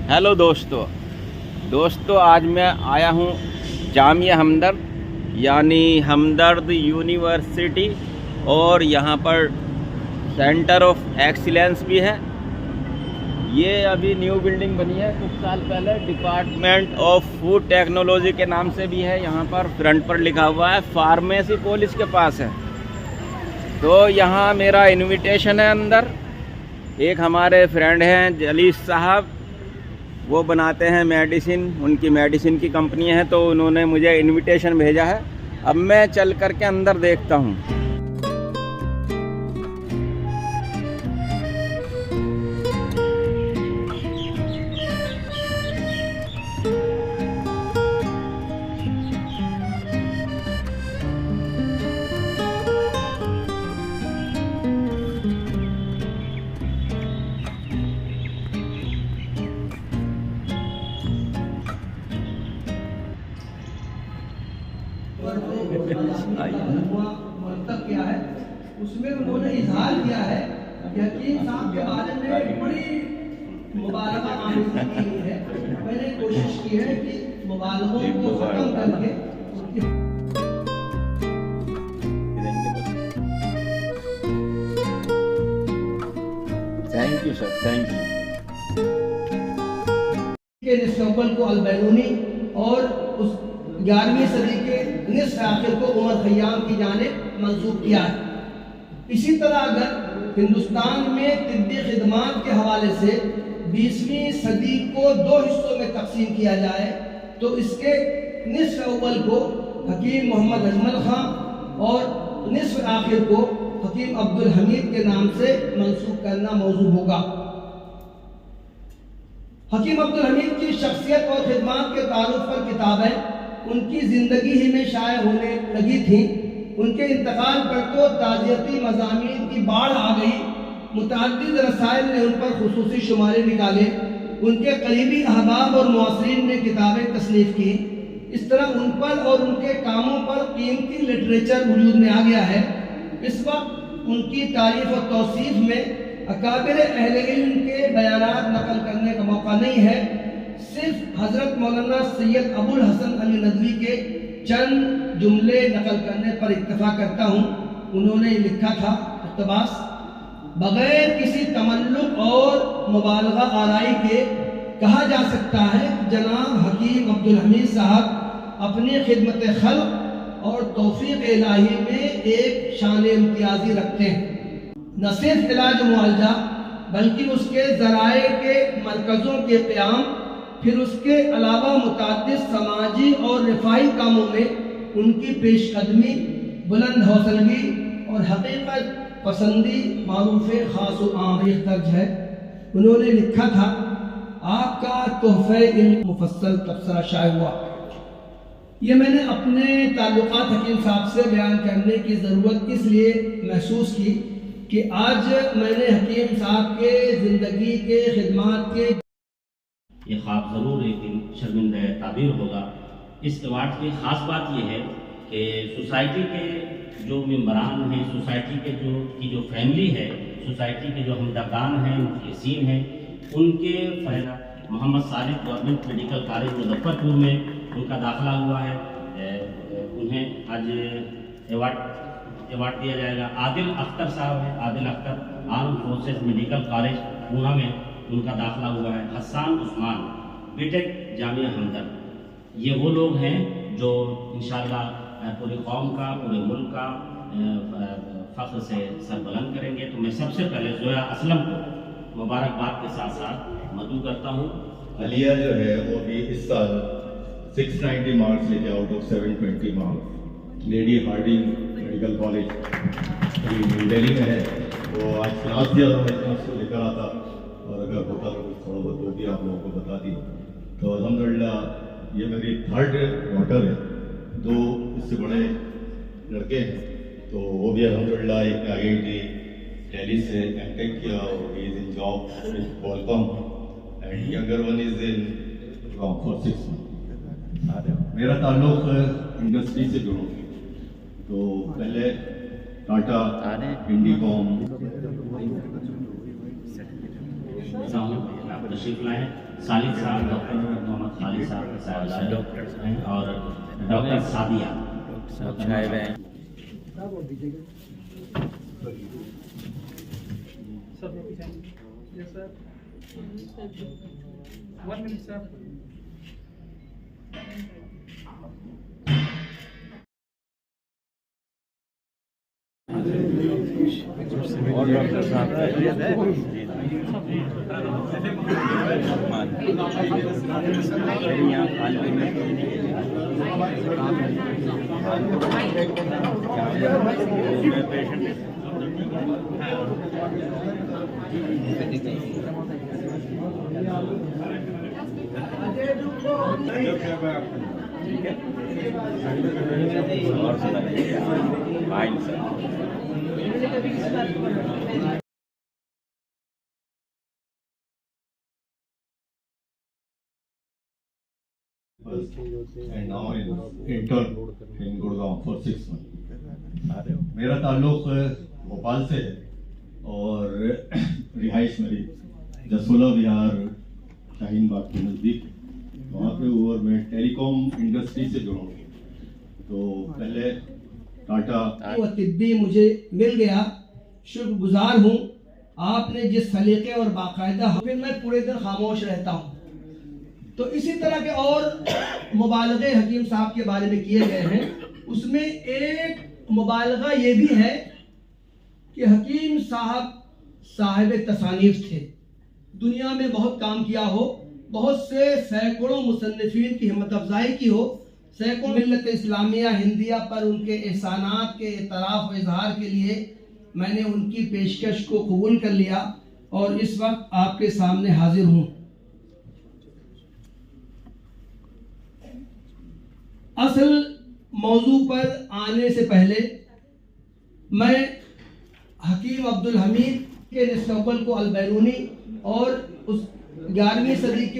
Hello दोस्तों आज मैं आया हूँ जामिया हमदर्द यानी हमदर्द यूनिवर्सिटी और यहाँ पर सेंटर ऑफ एक्सीलेंस भी है। ये अभी न्यू बिल्डिंग बनी है कुछ साल पहले। डिपार्टमेंट ऑफ फूड टेक्नोलॉजी के नाम से भी है। यहाँ पर फ्रंट पर लिखा हुआ है फार्मेसी कॉलेज के पास है। तो यहाँ मेरा इनविटेशन है अंदर। एक हमारे फ्रेंड हैं जलीस साहब, वो बनाते हैं मेडिसिन, उनकी मेडिसिन की कंपनी है, तो उन्होंने मुझे इनविटेशन भेजा है। अब मैं चल कर के अंदर देखता हूँ। किया है उसमें उन्होंने इजहार किया है कि हकीम साहब के बारे में बड़ी मुबालगा आमेज़ी की है। मैंने कोशिश की है कि मुबालगों को खत्म करके thank you sir, thank you. निस्बल को अल-बैरूनी और उस 11वीं सदी के निस्फ आखिर को उमर खयाम की जानिब मंसूब किया है। इसी तरह अगर हिंदुस्तान में तिब्बी खिदमात के हवाले से 20वीं सदी को दो हिस्सों में तकसीम किया जाए तो इसके निस्फ अव्वल को हकीम मोहम्मद अजमल खां और निस्फ आखिर को हकीम अब्दुल हमीद के नाम से मंसूब करना मौजू होगा। हकीम अब्दुल हमीद की शख्सियत और खिदमात के तारुफ पर किताबें उनकी ज़िंदगी ही में शाये होने लगी थी। उनके इंतकाल पर तो ताज़ियती मज़ामीन की बाढ़ आ गई। मुतअद्दिद रसाइल ने उन पर खुसूसी शुमारे निकाले। उनके करीबी अहबाब और मुआसरीन ने किताबें तसनीफ़ की। इस तरह उन पर और उनके कामों पर कीमती लिटरेचर वजूद में आ गया है। इस वक्त उनकी तारीफ़ और तौसीफ़ में अकाबिर अहले इल्म के बयानात नकल करने का मौका नहीं है। सिर्फ हज़रत मौलाना सैयद अबुल हसन अली नदवी के चंद जुमले नकल करने पर इत्तफा करता हूँ। उन्होंने लिखा था, इक़्तिबास, बग़ैर किसी तमल्लुक और मुबालगा आराई के कहा जा सकता है कि जनाब हकीम अब्दुल हमीद साहब अपनी खिदमत खल्क़ और तौफ़ीक़ इलाही में एक शान इम्तियाज़ी रखते हैं। न सिर्फ इलाज मुआलजा बल्कि उसके ज़राए के मरकज़ों के क़याम, फिर उसके अलावा मुतअद्दिद समाजी और रिफाई कामों में उनकी पेशकदमी, बुलंद हौसलगी और हकीकत पसंदी मारूफ़ ख़ास व आम दर्ज है। उन्होंने लिखा था, आपका तोहफ़े इल्म मुफस्सल तबसरा शाये हुआ। ये मैंने अपने ताल्लुकात हकीम साहब से बयान करने की ज़रूरत इसलिए महसूस की कि आज मैंने हकीम साहब के ज़िंदगी के खिदमात के ये ख्वाब ज़रूर एक दिन शर्मिंदा ताबीर होगा। इस अवार्ड की ख़ास बात यह है कि सोसाइटी के जो मेंबरान हैं, सोसाइटी के जो फैमिली है, सोसाइटी के जो हमदर्दान हैं, मुखलिसीन हैं, उनके फ़ायदा Mohammad Salik government medical college Muzaffarpur में उनका दाखिला हुआ है। उन्हें आज अवार्ड दिया जाएगा। आदिल अख्तर साहब हैं, Adil Akhtar arm forces medical college Poona में उनका दाखिला हुआ है। हसन उस्मान बीटेक जामिया हमदर्द। ये वो लोग हैं जो इंशाअल्लाह पूरी कौम का, पूरे मुल्क का फ़ख्र से सरबुलंद करेंगे। तो मैं सबसे पहले जोया असलम को मुबारकबाद के साथ साथ मदू करता हूँ। अलिया जो है वो भी इस साल 690 मार्क्स लेके out of 720 marks lady Hardinge medical college new Delhi में है। वो आज क्लास दिया था, मैं क्लास को लेकर आता और अगर होता तो कुछ थोड़ा बहुत भी आप लोगों को बता दी। तो अल्हम्दुलिल्लाह ये मेरी थर्ड क्वार्टर है। दो इससे बड़े लड़के हैं, तो वो भी अल्हम्दुलिल्लाह एक IIT दिल्ली से एमटेक किया और is in job with Qualcomm and younger one is in for 6 months. मेरा ताल्लुक इंडस्ट्री से जुड़ा, तो पहले टाटा, इंडिकॉम तशरीफ लाए। सालिद साहब डॉक्टर मोहम्मद खालिद साहब के साहबजादे हैं और डॉक्टर सादिया छाए हुए हैं। Yes, sir. 1 minute, sir. और डॉक्टर साहब यहाँ खाने में पेशेंट ठीक है और सुनाइए fine sir. and now intern in Gurgaon for 6 months. मेरा ताल्लुक भोपाल से है और रिहाइश मेरी जसोला विहार शाहीन बाग के नज़दीक है वहाँ पे। और मैं टेलीकॉम इंडस्ट्री से जुड़ा हूँ। तो पहले टाटा वो तिब्बी मुझे मिल गया, शुक्रगुजार हूँ। आपने जिस सलीके और बाकायदा, फिर मैं पूरे दिन खामोश रहता हूँ। तो इसी तरह के और मुबालगे हकीम साहब के बारे में किए गए हैं। उसमें एक मुबालगा ये भी है कि हकीम साहिब तसानीफ थे, दुनिया में बहुत काम किया हो, बहुत से सैकड़ों मुसन्निफीन की हिम्मत अफजाई की हो, सैकड़ों मिल्लत इस्लामिया हिंदिया पर उनके एहसानात के इतराफ़ व इजहार के लिए मैंने उनकी पेशकश को कबूल कर लिया और इस वक्त आपके सामने हाजिर हूँ। असल मौजू पर आने से पहले मैं हकीम अब्दुल हमीद के निस्बत को अल बैरूनी और उस 11वीं सदी के